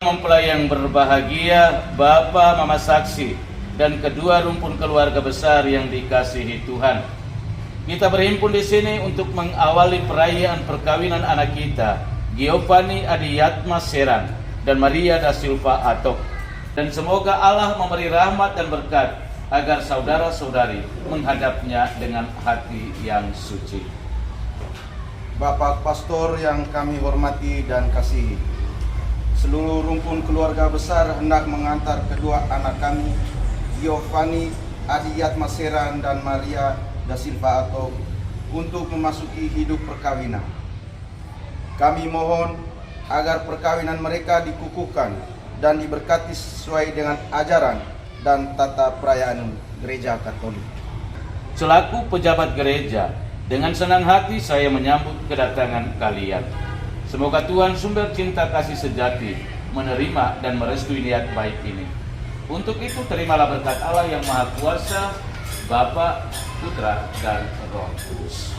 Mempelai yang berbahagia, Bapa, Mama Saksi, dan kedua rumpun keluarga besar yang dikasihi Tuhan. Kita berhimpun di sini untuk mengawali perayaan perkawinan anak kita, Giovanni Adiyatma Seran dan Maria da Silva Atok. Dan semoga Allah memberi rahmat dan berkat agar saudara-saudari menghadapnya dengan hati yang suci. Bapak Pastor yang kami hormati dan kasihi, seluruh rumpun keluarga besar hendak mengantar kedua anak kami, Giovanni Adiyatma Seran dan Maria da Silva Atok, untuk memasuki hidup perkawinan. Kami mohon agar perkawinan mereka dikukuhkan dan diberkati sesuai dengan ajaran dan tata perayaan Gereja Katolik. Selaku pejabat gereja, dengan senang hati saya menyambut kedatangan kalian. Semoga Tuhan sumber cinta kasih sejati menerima dan merestui niat baik ini. Untuk itu terimalah berkat Allah yang Maha Kuasa, Bapa, Putra, dan Roh Kudus.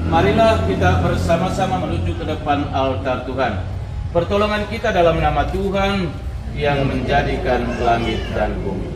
Marilah kita bersama-sama menuju ke depan altar Tuhan. Pertolongan kita dalam nama Tuhan yang menjadikan langit dan bumi.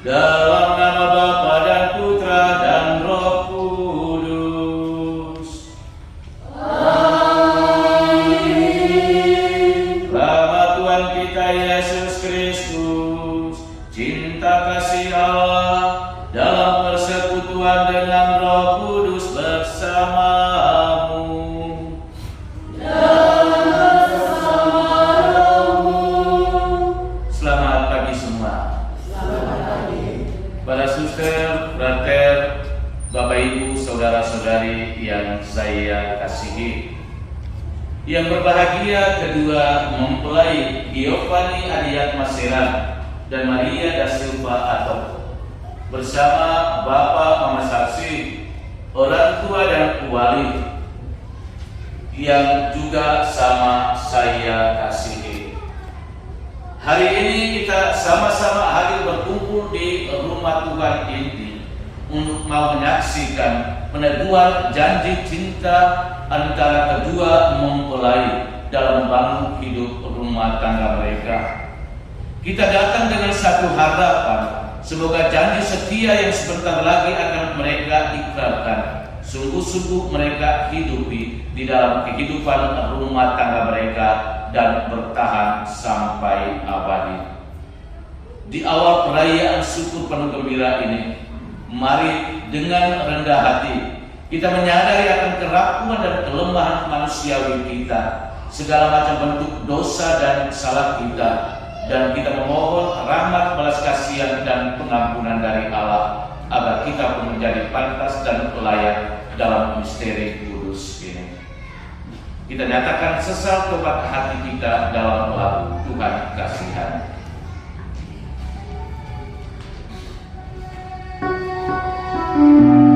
Dalam nama Bapa dan Putra dan Roh Kudus. Amin. Rahmat Tuhan kita Yesus Kristus, cinta kasih Allah dalam persekutuan dengan Roh Kudus bersamamu. Selamat pagi semua. Para suster, frater, Bapak Ibu, saudara-saudari yang saya kasihi, yang berbahagia kedua mempelai Giovanni Adiyatma Seran dan Maria da Silva Atok, bersama Bapak, Mama Saksi, orang tua dan wali yang juga sama saya kasihi. Hari ini kita sama-sama hadir berkumpul di rumah Tuhan ini untuk mau menyaksikan peneguhan janji cinta antara membangun hidup rumah tangga mereka. Kita datang dengan satu harapan, semoga janji setia yang sebentar lagi akan mereka ikrarkan, sungguh-sungguh mereka hidupi di dalam kehidupan rumah tangga mereka dan bertahan sampai abadi. Di awal perayaan syukur penuh gembira ini, mari dengan rendah hati kita menyadari akan kerapuhan dan kelemahan manusiawi kita, segala macam bentuk dosa dan salah kita, dan kita memohon rahmat, belas kasihan dan pengampunan dari Allah agar kita pun menjadi pantas dan layak dalam misteri kudus ini. Kita nyatakan sesal tobat hati kita dalam lagu Tuhan Kasihani. Kasih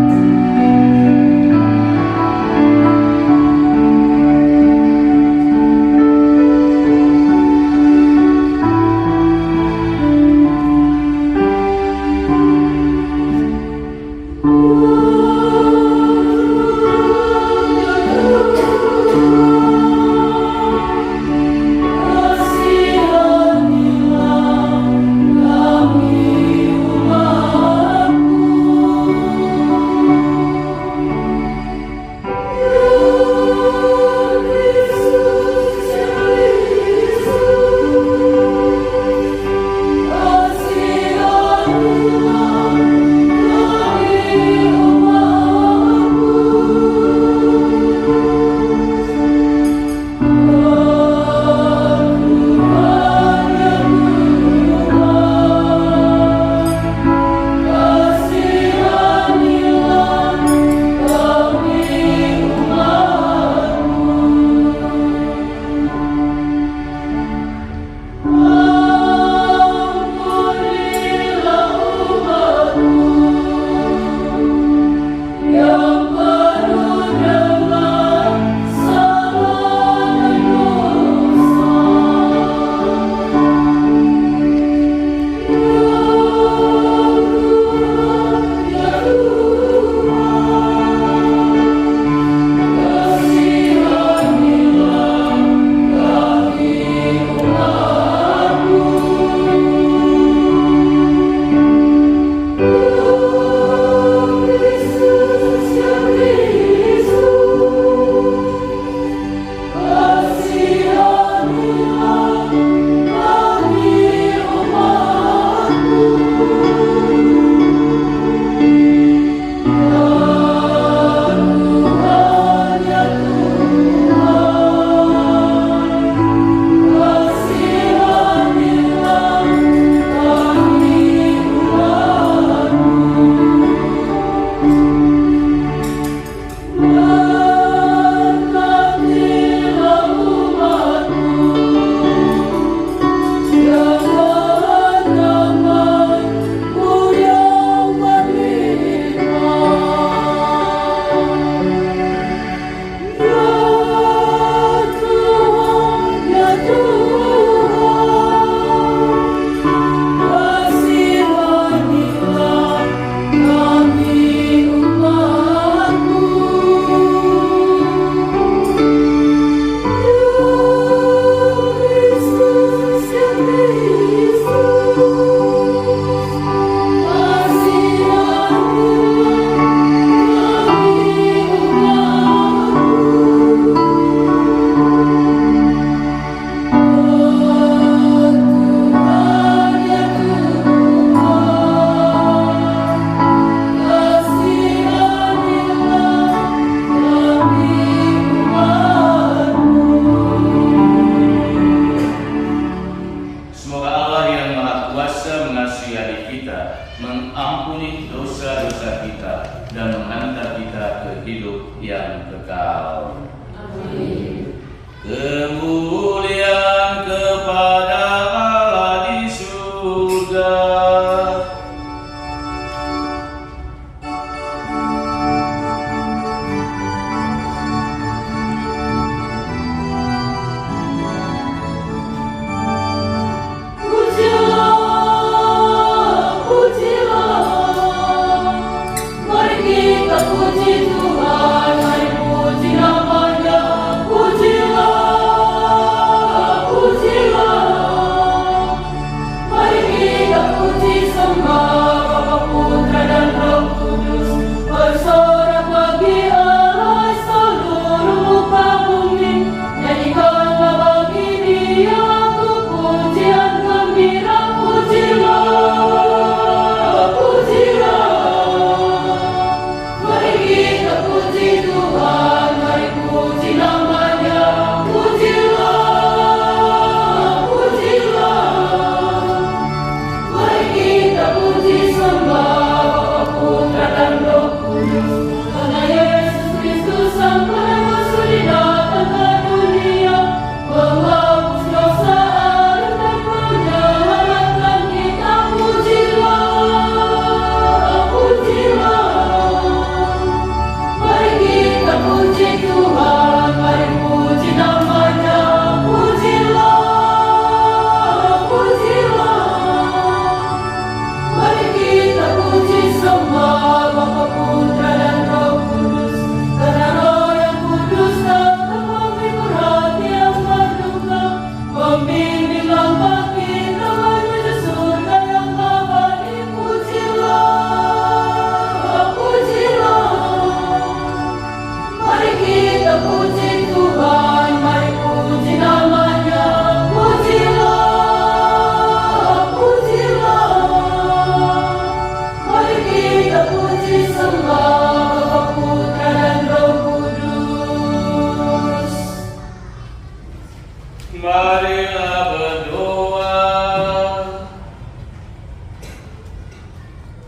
Marilah berdoa.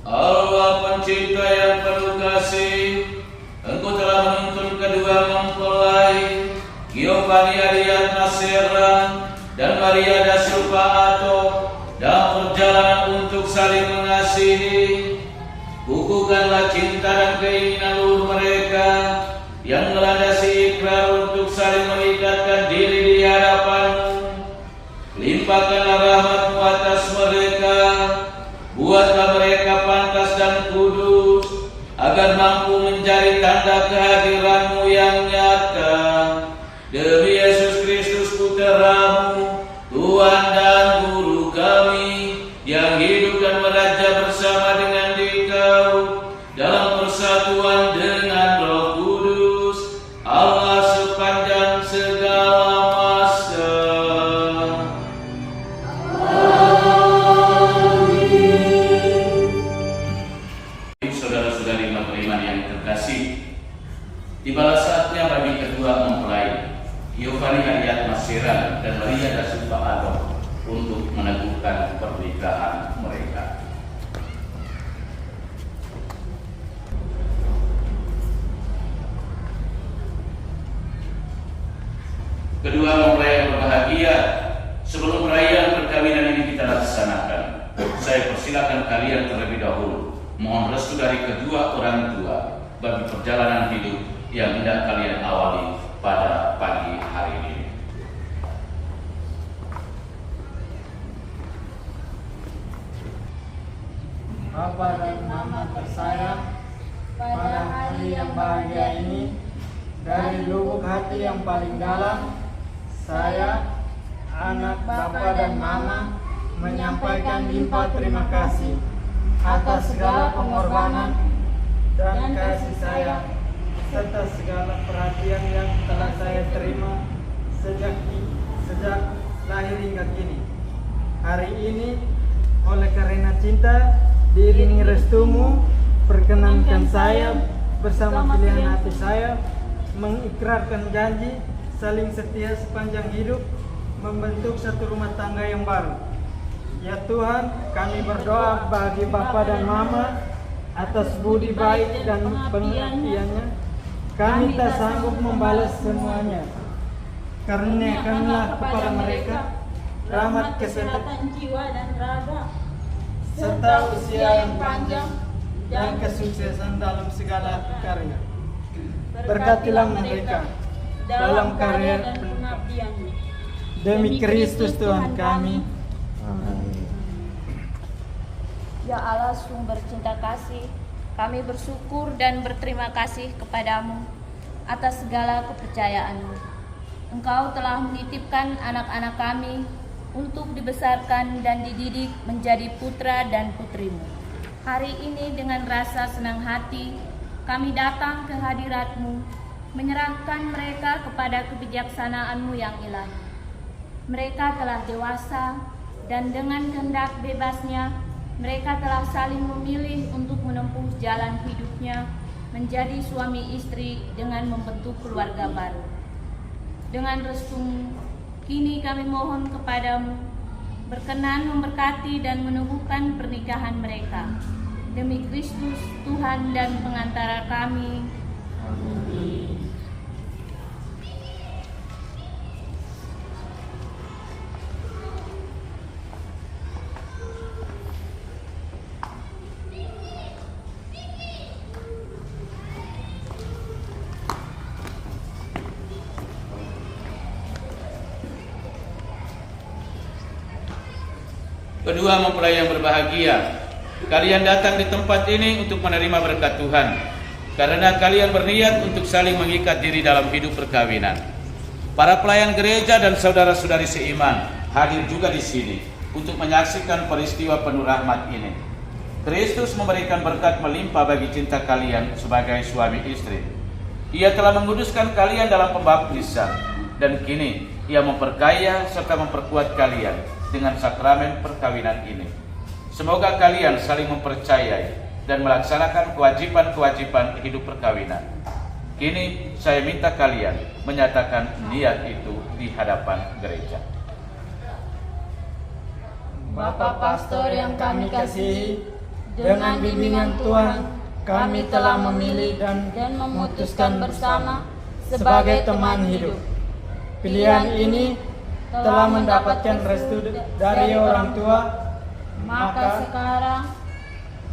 Allah pencipta yang penuh kasih, Engkau telah menuntun kedua mempelai Giovanni Ariad Masera dan Maria da Silva Ato dalam perjalanan untuk saling mengasihi. Kukuhkanlah cinta dan keinginan luhur mereka yang melandasi ikrar untuk saling mengikatkan diri di hadapan-Mu. Limpahkanlah rahmat-Mu atas mereka, buatlah mereka pantas dan kudus, agar mampu menjadi tanda kehadiran-Mu yang nyata. Demi Yesus Kristus Putra-Mu, Tuhan dan Guru kami, yang hidup dan meraja bersama dengan Dikau dalam persatuan dengan Roh Kudus, Allah sepanjang segala masa. Saudara-saudari beriman yang terkasih, tibalah saatnya bagi kedua mempelai Giovanni Ariad Masera dan Maria da Silva Ato untuk meneguhkan pernikahan mereka. Kedua mempelai yang berbahagia, sebelum perayaan perkawinan ini kita laksanakan, saya persilakan kalian terlebih dahulu mohon restu dari kedua orang tua bagi perjalanan hidup yang hendak kalian awali pada pagi hari ini. Bapa dan Mama tersayang, pada hari yang bahagia ini, dari lubuk hati yang paling dalam, saya, anak Bapa dan Mama, menyampaikan limpah terima kasih atas segala pengorbanan dan kasih sayang serta segala perhatian yang telah saya terima sejak lahir hingga kini. Hari ini, oleh karena cinta diiringi restu-Mu, perkenankan saya bersama pilihan hati saya mengikrarkan janji saling setia sepanjang hidup, membentuk satu rumah tangga yang baru. Ya Tuhan, kami berdoa bagi Bapa dan Mama atas budi baik dan pengabdiannya. Kami tak sanggup membalas semuanya. Karuniakanlah kepada mereka rahmat kesehatan jiwa dan raga, serta usia yang panjang dan kesuksesan dalam segala karya. Berkatilah mereka dalam karya dan pengabdiannya. Demi Kristus Tuhan kami. Ya Allah, sumber cinta kasih, kami bersyukur dan berterima kasih kepadamu atas segala kepercayaan-Mu. Engkau telah menitipkan anak-anak kami untuk dibesarkan dan dididik menjadi putra dan putri-Mu. Hari ini dengan rasa senang hati, kami datang ke hadirat-Mu, menyerahkan mereka kepada kebijaksanaan-Mu yang ilahi. Mereka telah dewasa dan dengan kehendak bebasnya, mereka telah saling memilih untuk menempuh jalan hidupnya menjadi suami istri dengan membentuk keluarga baru. Dengan restu-Mu, kini kami mohon kepadamu, berkenan memberkati dan meneguhkan pernikahan mereka. Demi Kristus, Tuhan dan pengantara kami. Amin. Kedua mempelai yang berbahagia, kalian datang di tempat ini untuk menerima berkat Tuhan, karena kalian berniat untuk saling mengikat diri dalam hidup perkawinan. Para pelayan gereja dan saudara-saudari seiman hadir juga di sini untuk menyaksikan peristiwa penuh rahmat ini. Kristus memberikan berkat melimpah bagi cinta kalian sebagai suami istri. Ia telah menguduskan kalian dalam pembaptisan, dan kini Ia memperkaya serta memperkuat kalian dengan sakramen perkawinan ini. Semoga kalian saling mempercayai dan melaksanakan kewajiban-kewajiban hidup perkawinan. Kini saya minta kalian menyatakan niat itu di hadapan gereja. Bapak Pastor yang kami kasihi, dengan bimbingan Tuhan, kami telah memilih dan memutuskan bersama sebagai teman hidup. Pilihan ini telah mendapatkan restu dari orang tua, maka sekarang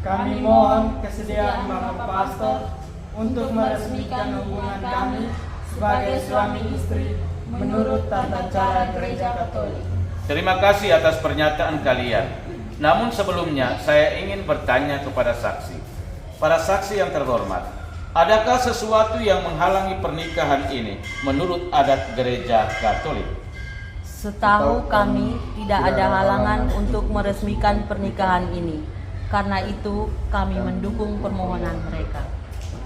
kami mohon kesediaan Bapak Pastor untuk meresmikan hubungan kami sebagai suami istri menurut tata cara Gereja Katolik. Terima kasih atas pernyataan kalian. Namun sebelumnya saya ingin bertanya kepada saksi. Para saksi yang terhormat, adakah sesuatu yang menghalangi pernikahan ini menurut adat Gereja Katolik? Setahu kami tidak ada halangan untuk meresmikan pernikahan ini. Karena itu kami mendukung permohonan mereka.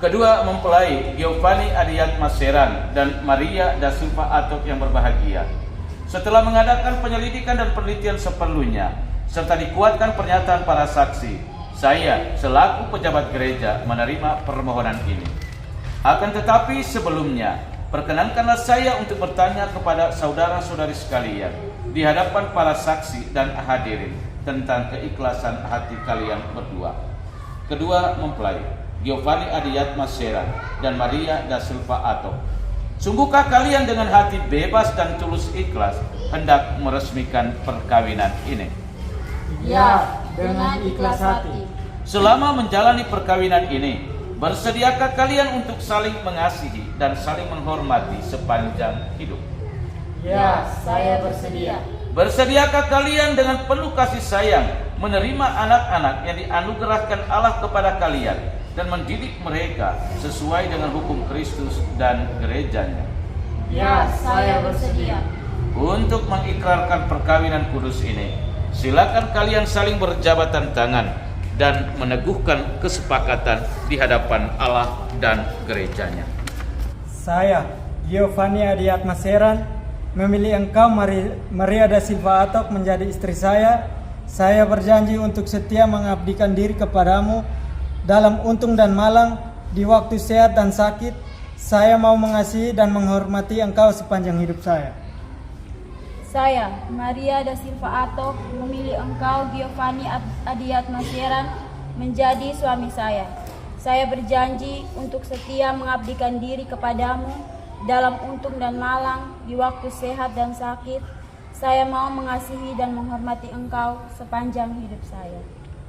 Kedua mempelai Giovanni Adiat Maseran dan Maria da Silva Atok yang berbahagia, setelah mengadakan penyelidikan dan penelitian seperlunya serta dikuatkan pernyataan para saksi, saya selaku pejabat gereja menerima permohonan ini. Akan tetapi sebelumnya, perkenankanlah saya untuk bertanya kepada saudara-saudari sekalian di hadapan para saksi dan hadirin tentang keikhlasan hati kalian berdua. Kedua mempelai Giovanni Adiat Maseran dan Maria da Silva Atok, sungguhkah kalian dengan hati bebas dan tulus ikhlas hendak meresmikan perkawinan ini? Ya, dengan ikhlas hati. Selama menjalani perkawinan ini, bersediakah kalian untuk saling mengasihi dan saling menghormati sepanjang hidup? Ya, saya bersedia. Bersediakah kalian dengan penuh kasih sayang menerima anak-anak yang dianugerahkan Allah kepada kalian dan mendidik mereka sesuai dengan hukum Kristus dan gerejanya? Ya, saya bersedia. Untuk mengikrarkan perkawinan kudus ini, silakan kalian saling berjabatan tangan dan meneguhkan kesepakatan di hadapan Allah dan gerejanya. Saya, Giovanni Adiat Maseran, memilih engkau Maria da Silva Atok menjadi istri saya. Saya berjanji untuk setia mengabdikan diri kepadamu dalam untung dan malang, di waktu sehat dan sakit. Saya mau mengasihi dan menghormati engkau sepanjang hidup saya. Saya, Maria da Silva Atok, memilih engkau Giovanni Adiat Maseran menjadi suami saya. Saya berjanji untuk setia mengabdikan diri kepadamu dalam untung dan malang, di waktu sehat dan sakit. Saya mau mengasihi dan menghormati engkau sepanjang hidup saya.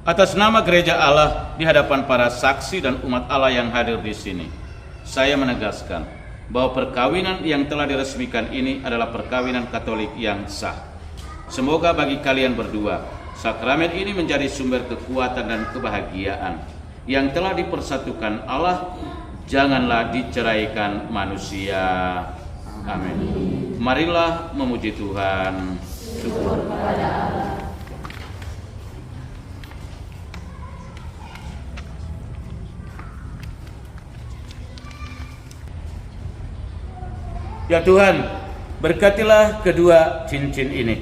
Atas nama Gereja Allah di hadapan para saksi dan umat Allah yang hadir di sini, saya menegaskan bahwa perkawinan yang telah diresmikan ini adalah perkawinan Katolik yang sah. Semoga bagi kalian berdua, sakramen ini menjadi sumber kekuatan dan kebahagiaan yang telah dipersatukan Allah, janganlah diceraikan manusia. Amin. Marilah memuji Tuhan. Syukur kepada Allah. Ya Tuhan, berkatilah kedua cincin ini.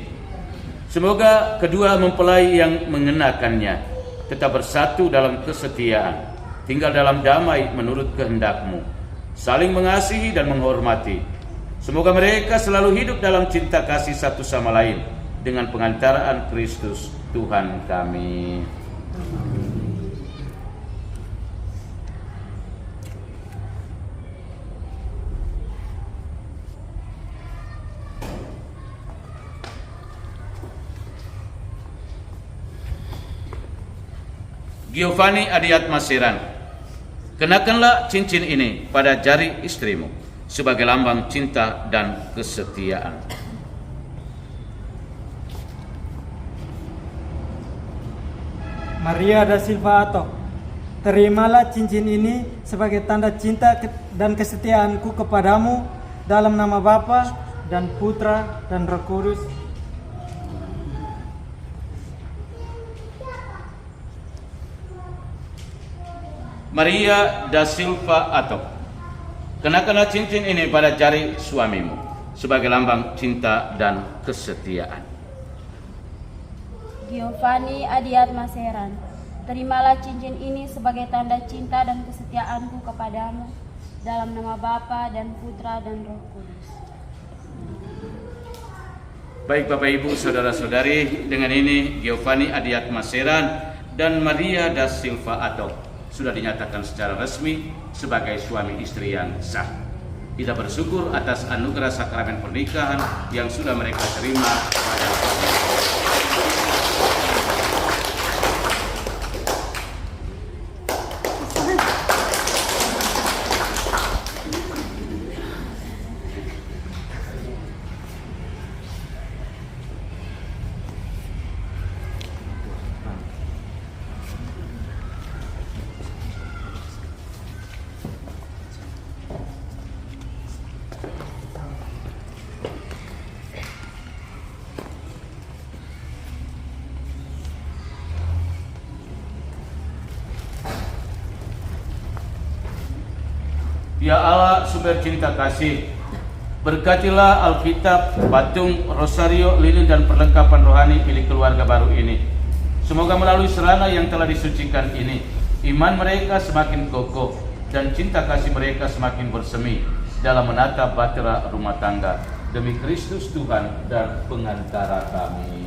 Semoga kedua mempelai yang mengenakannya tetap bersatu dalam kesetiaan, tinggal dalam damai menurut kehendak-Mu, saling mengasihi dan menghormati. Semoga mereka selalu hidup dalam cinta kasih satu sama lain dengan pengantaraan Kristus Tuhan kami. Giovanni Adiat Maseran, kenakanlah cincin ini pada jari istrimu sebagai lambang cinta dan kesetiaan. Maria da Silva Atok, terimalah cincin ini sebagai tanda cinta dan kesetiaanku kepadamu dalam nama Bapa dan Putra dan Roh Kudus. Maria da Silva Atok, kenakanlah cincin ini pada jari suamimu sebagai lambang cinta dan kesetiaan. Giovanni Adiat Maseran, terimalah cincin ini sebagai tanda cinta dan kesetiaanku kepadamu dalam nama Bapa dan Putra dan Roh Kudus. Baik Bapak Ibu Saudara-saudari, dengan ini Giovanni Adiat Maseran dan Maria da Silva Atok sudah dinyatakan secara resmi sebagai suami istri yang sah. Kita bersyukur atas anugerah sakramen pernikahan yang sudah mereka terima pada hari ini. Ya Allah, sumber cinta kasih, berkatilah Alkitab, patung, rosario, lilin dan perlengkapan rohani milik keluarga baru ini. Semoga melalui serana yang telah disucikan ini, iman mereka semakin kokoh dan cinta kasih mereka semakin bersemi dalam menata bahtera rumah tangga. Demi Kristus Tuhan dan pengantara kami.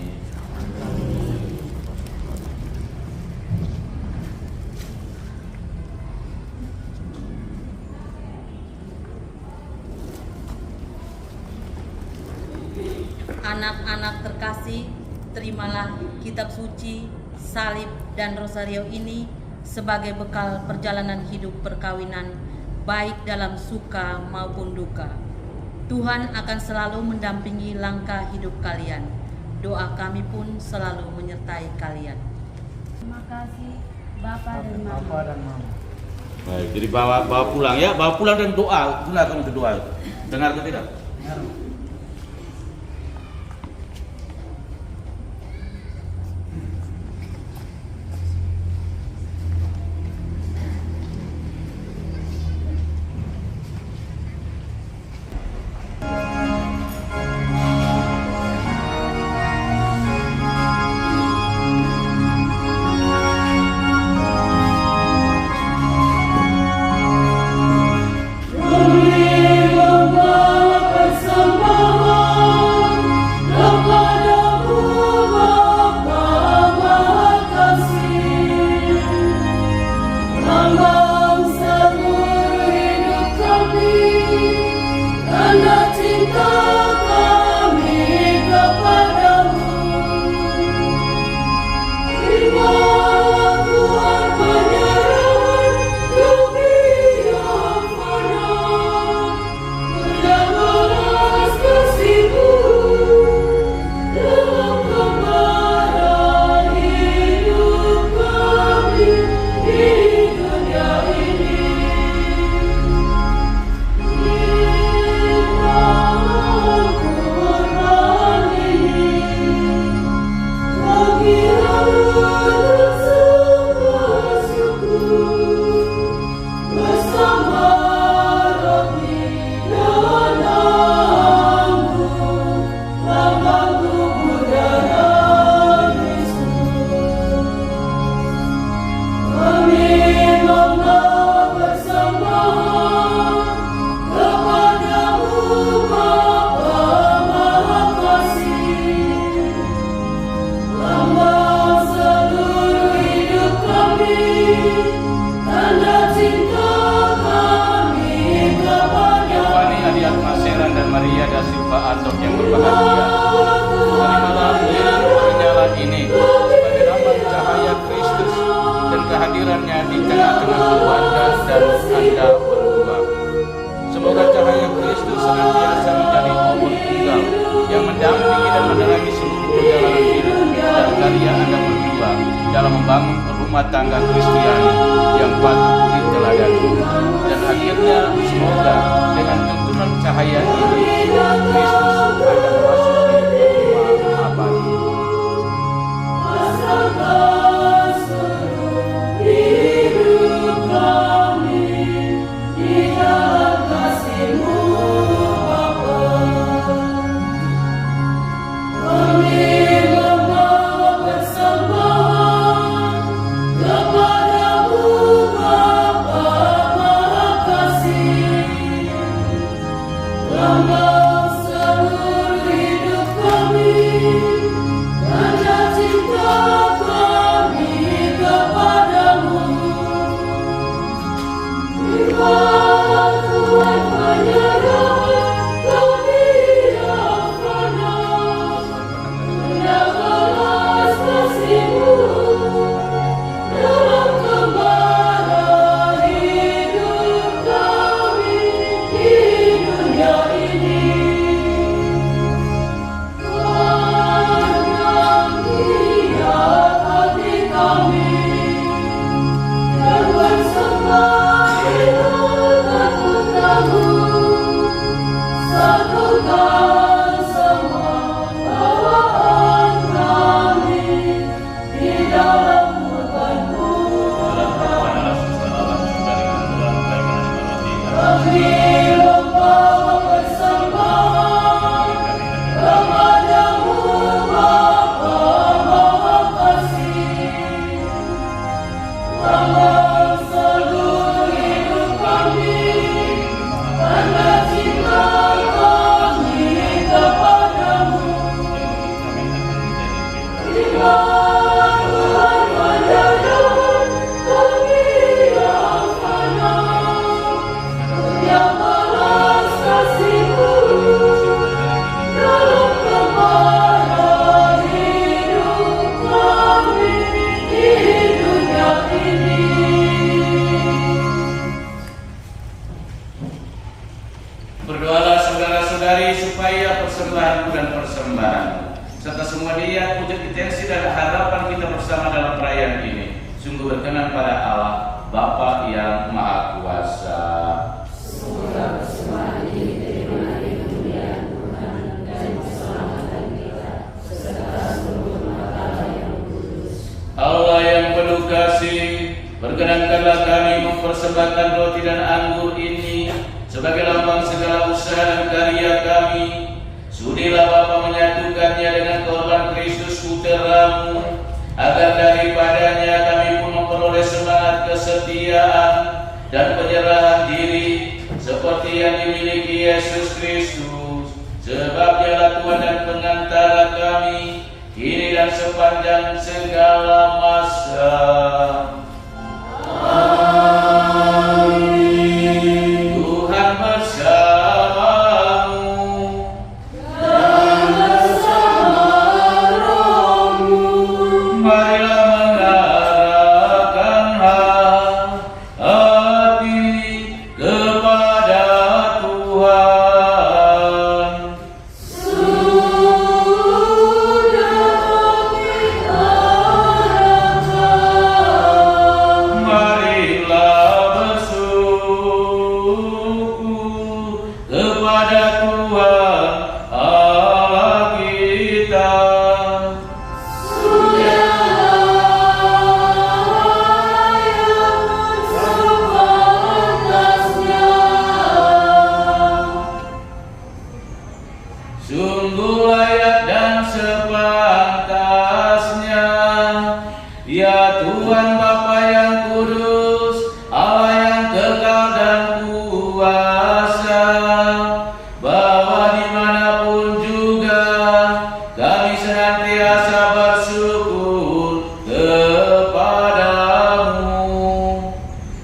Anak-anak terkasih, terimalah kitab suci, salib, dan rosario ini sebagai bekal perjalanan hidup perkawinan, baik dalam suka maupun duka. Tuhan akan selalu mendampingi langkah hidup kalian. Doa kami pun selalu menyertai kalian. Terima kasih Bapa dan Mama. Bapa dan Mama. Baik, jadi bawa pulang ya, bawa pulang dan doa. Gunakan untuk doa. Dengar atau tidak? Maria da Silva Atok yang berbahagia, terimalah lilin penyalaan ini sebagai lambang cahaya Kristus dan kehadirannya di tengah-tengah keluarga dan Anda berdua. Semoga cahaya Kristus senantiasa menjadi obor tunggal yang mendampingi dan menerangi seluruh perjalanan hidup dan karya Anda berdua dalam membangun rumah tangga Kristiani yang patut diteladani. Dan akhirnya semoga dengan tuntunan cahaya ini Kristus akan memasuki rumah abadi. Kepadamu Bapa Maha Kasih. Berdoalah saudara-saudari supaya persembahanku dan persembahan serta semua niat, wujud intensi dan harapan kita bersama dalam perayaan ini sungguh berkenan pada Allah Bapa yang Maha Kuasa. Semoga persembahan ini diterima dengan kemuliaan Tuhan dan keselamatan kita serta seluruh makhluk yang kudus. Allah yang penuh kasih, perkenankanlah kami mempersembahkan roti dan anggur ini sebagai lambang segala usaha dan karya kami. Sudilah Bapa menyatukannya dengan korban Kristus Putra-Mu, agar daripadanya kami pun memperoleh semangat kesetiaan dan penyerahan diri seperti yang dimiliki Yesus Kristus. Sebab Dialah Tuhan dan pengantara kami kini dan sepanjang segala masa. Tuhan bersamamu. Marilah mengarahkan hati kepada Tuhan. Marilah bersyukur kepada Tuhan Allah kita. Sungguh layak dan sepantasnya, ya Tuhan Bapa yang kudus, Allah yang kekal dan kuasa, bahwa dimanapun juga kami senantiasa bersyukur kepadamu,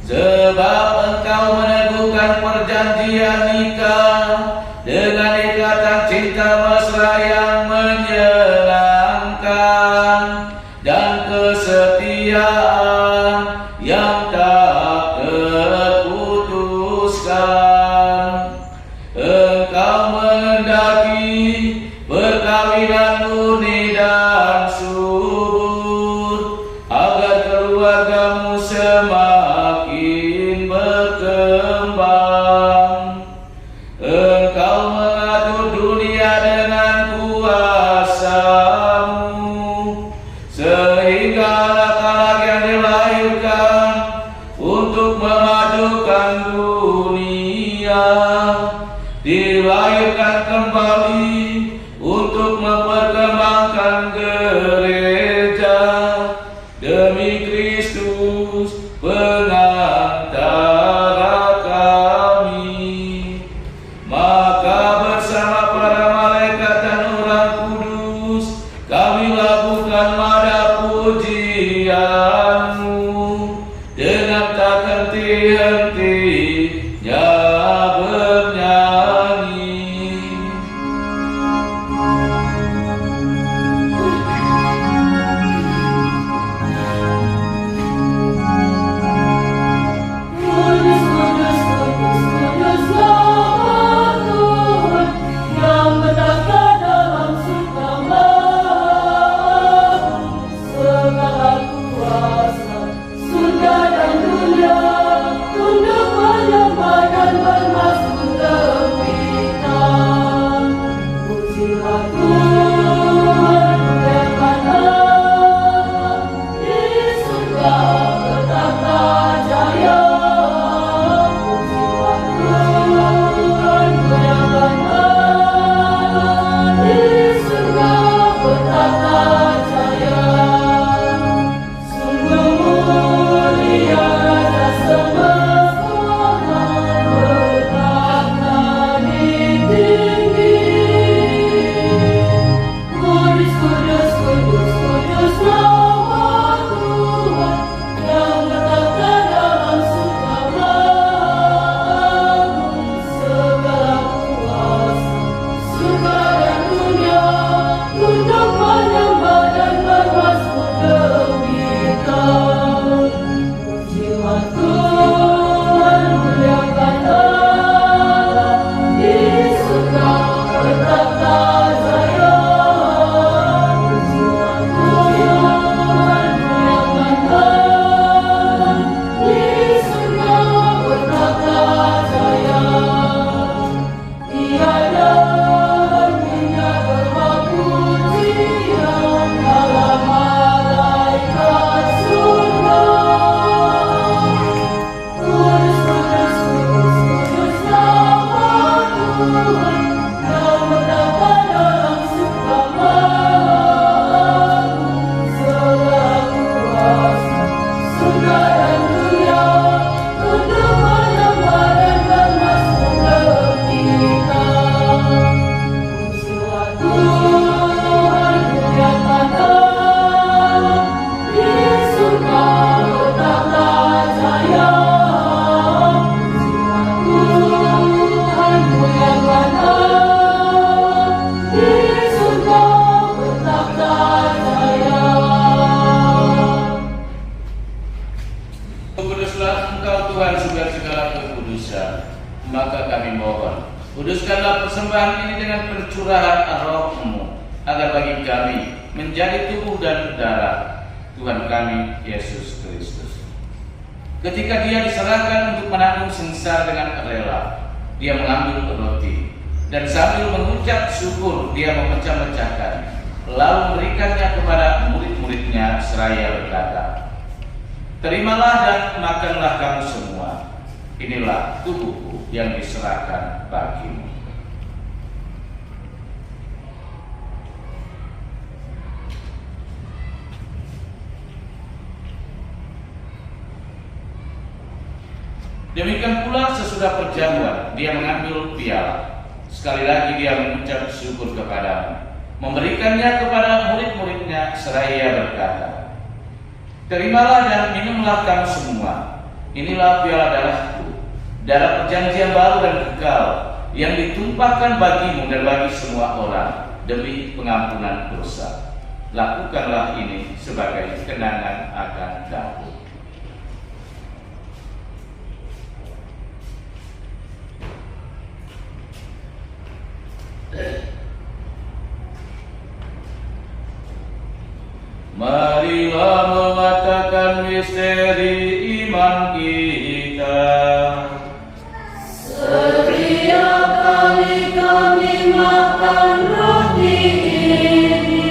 sebab Engkau meneguhkan perjanjian nikah dengan ikatan cinta mesra yang menyenangkan dan kesetiaan yang tak terputuskan. Engkau menghendaki perkawinan murni dan subur, agar keluargamu semakin berkembang. Engkau mengatur dunia dengan kuasa-Mu, sehingga anak-anak yang dilahirkan untuk memajukan dunia dilahirkan kembali untuk memperkembangkan gereja demi Kristus pengantara kami. Maka bersama para malaikat pencurahan roh-Mu, agar bagi kami menjadi tubuh dan darah Tuhan kami Yesus Kristus. Ketika Dia diserahkan untuk menanggung sengsara dengan rela, Dia mengambil roti dan sambil mengucap syukur Dia memecah-mecahkan, lalu memberikannya kepada murid-muridnya seraya berkata, "Terimalah dan makanlah kamu semua. Inilah tubuhku yang diserahkan bagimu." Demikian pula sesudah perjamuan, Dia mengambil piala. Sekali lagi Dia mengucap syukur kepadamu, memberikannya kepada murid-muridnya seraya berkata, "Terimalah dan minumlah kamu semua. Inilah piala darahku, darah perjanjian baru dan kekal, yang ditumpahkan bagimu dan bagi semua orang demi pengampunan dosa. Lakukanlah ini sebagai kenangan akan aku." Marilah mengatakan misteri iman kita. Setiap kali kami makan roti ini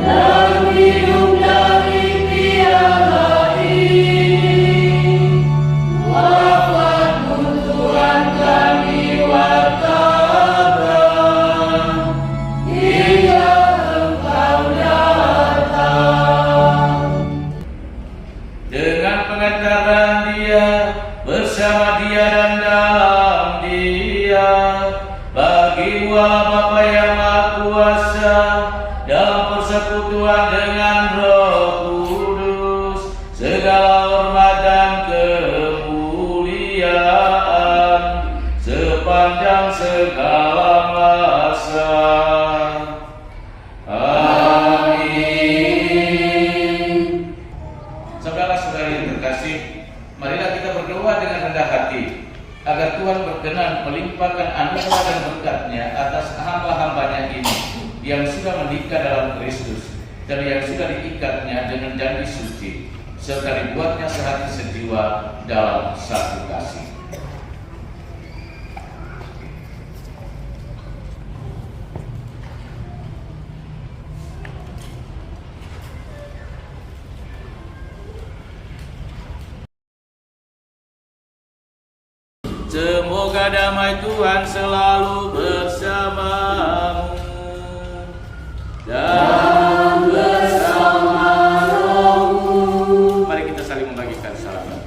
dan minum dari piala ini, wafat-Mu Tuhan kami wartakan hingga Engkau datang. Dengan pengantaran Dia, bersama Dia dan dalam Dia, bagi-Mu Allah Bapa yang Maha Kuasa, dalam persekutuan dengan Roh Kudus, segala hormat dan kemuliaan sepanjang segala masa. Amin. Saudara-saudari yang terkasih, marilah kita berdoa dengan rendah hati agar Tuhan berkenan melimpahkan anugerah dan berkat-Nya atas hamba-hambanya ini yang sudah menikah dalam Kristus dan yang sudah diikatnya dengan janji suci, serta dibuatnya sehati sejiwa dalam satu kasih. Semoga damai Tuhan selalu bersamamu dan bersama rohmu. Mari kita saling membagikan salam.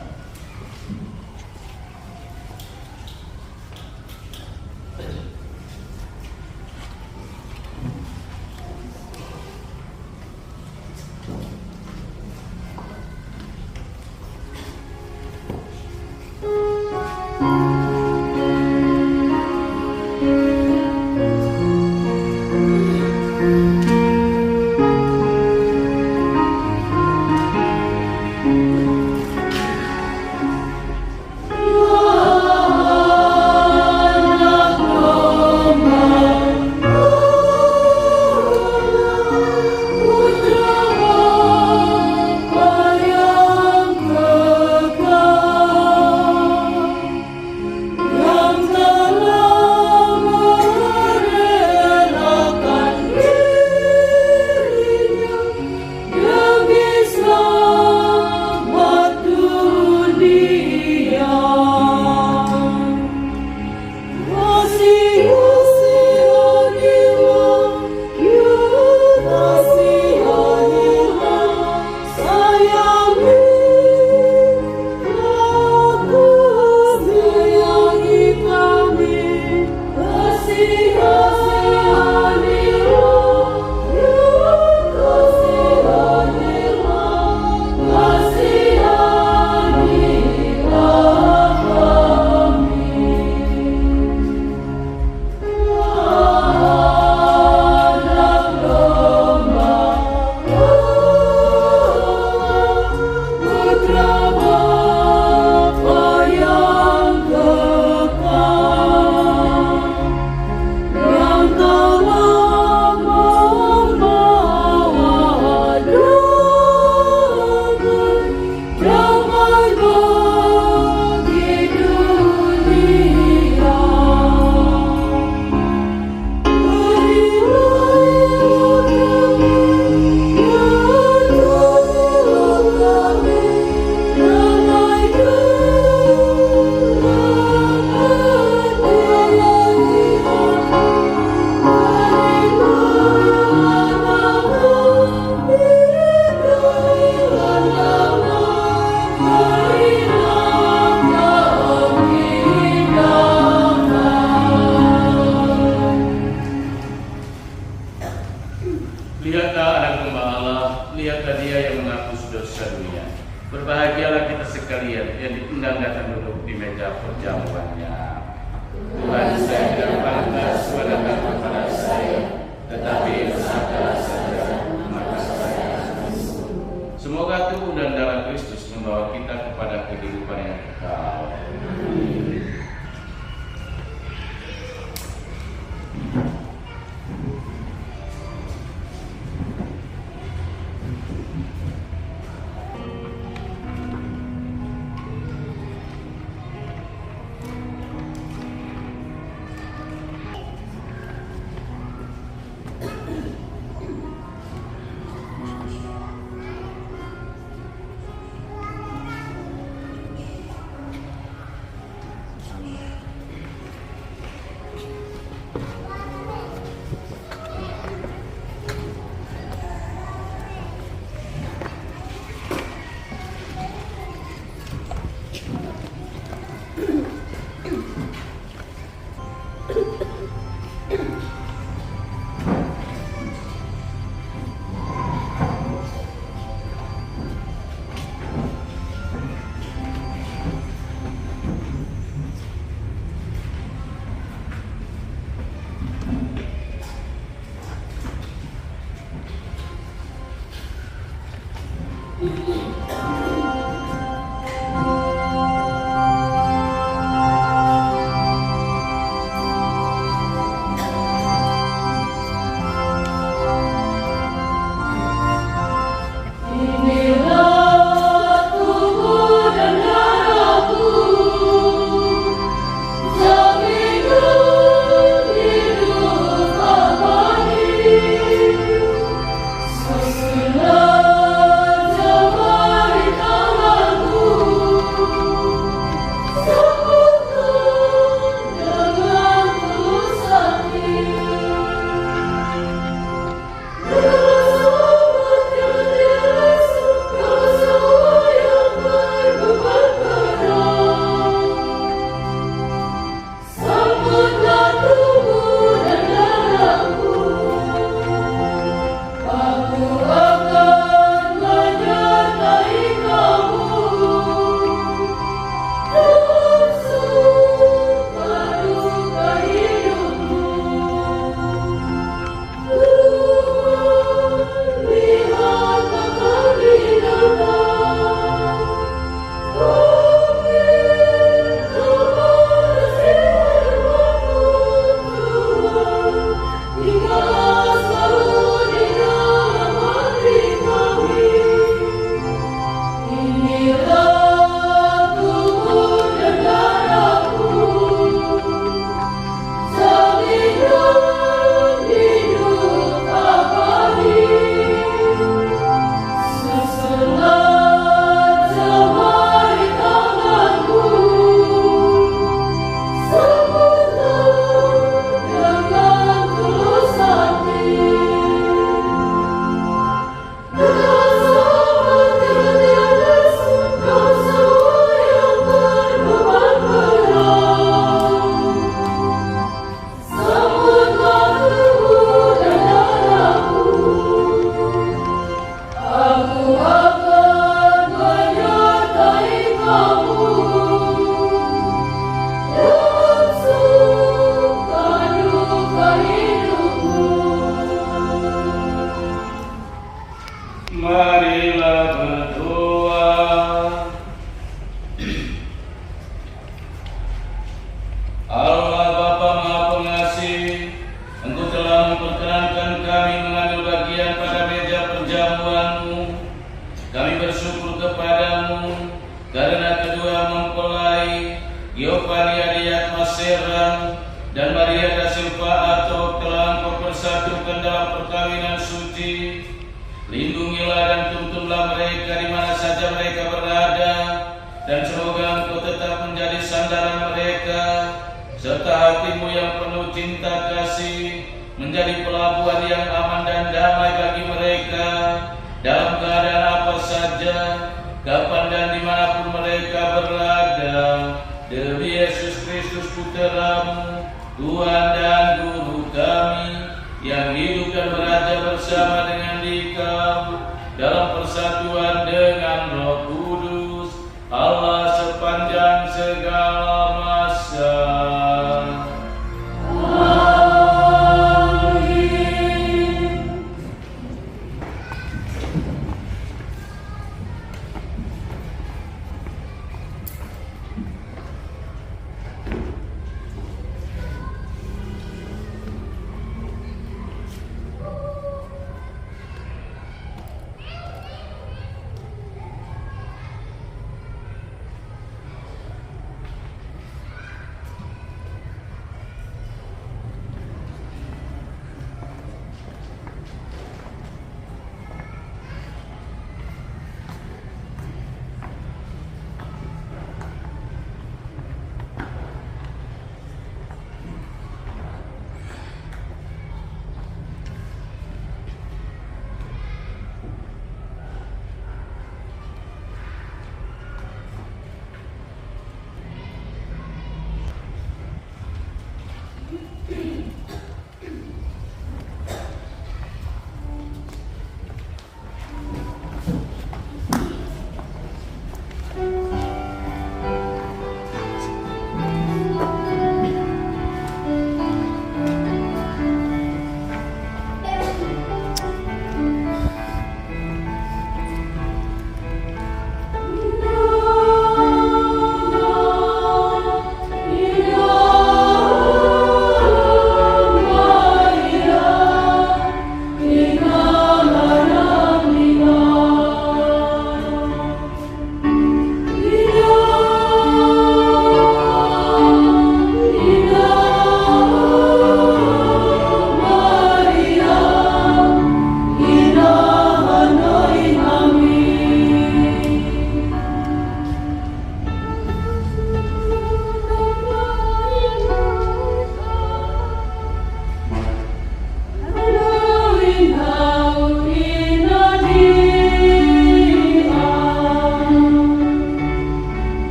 Lihatlah anak domba Allah, lihatlah dia yang menghapus dosa dunia. Berbahagialah kita sekalian yang diundang datang duduk di meja perjamuannya. Tuhan, saya tidak pantas datang kepada saya, tetapi bersabdalah saja, maka saya akan sembuh. Semoga tubuh dan darah Kristus membawa kita kepada kehidupan yang kekal. Amin. dan Maria da Silva atau telah Engkau persatukan dalam perkawinan suci. Lindungilah dan tuntunlah mereka di mana saja mereka berada, dan semoga Engkau tetap menjadi sandaran mereka, serta hatimu yang penuh cinta kasih menjadi pelabuhan yang aman dan damai bagi mereka dalam keadaan apa saja, kapan dan dimanapun mereka berada. Demi Yesus Kristus Putra-Mu, Tuhan dan Guru kami, yang hidup dan beraja bersama dengan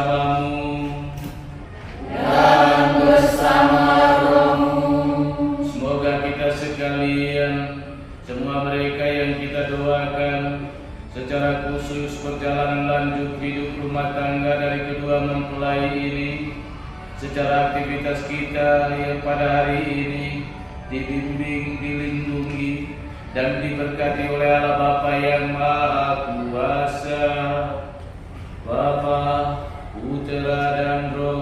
bersamamu. Dan bersama rohmu. Semoga kita sekalian, semua mereka yang kita doakan, secara khusus perjalanan lanjut hidup rumah tangga dari kedua mempelai ini, secara aktivitas kita yang pada hari ini dibimbing, dilindungi, dan diberkati oleh Allah Bapa yang Maha Kuasa, Bapa, Putra dan Roh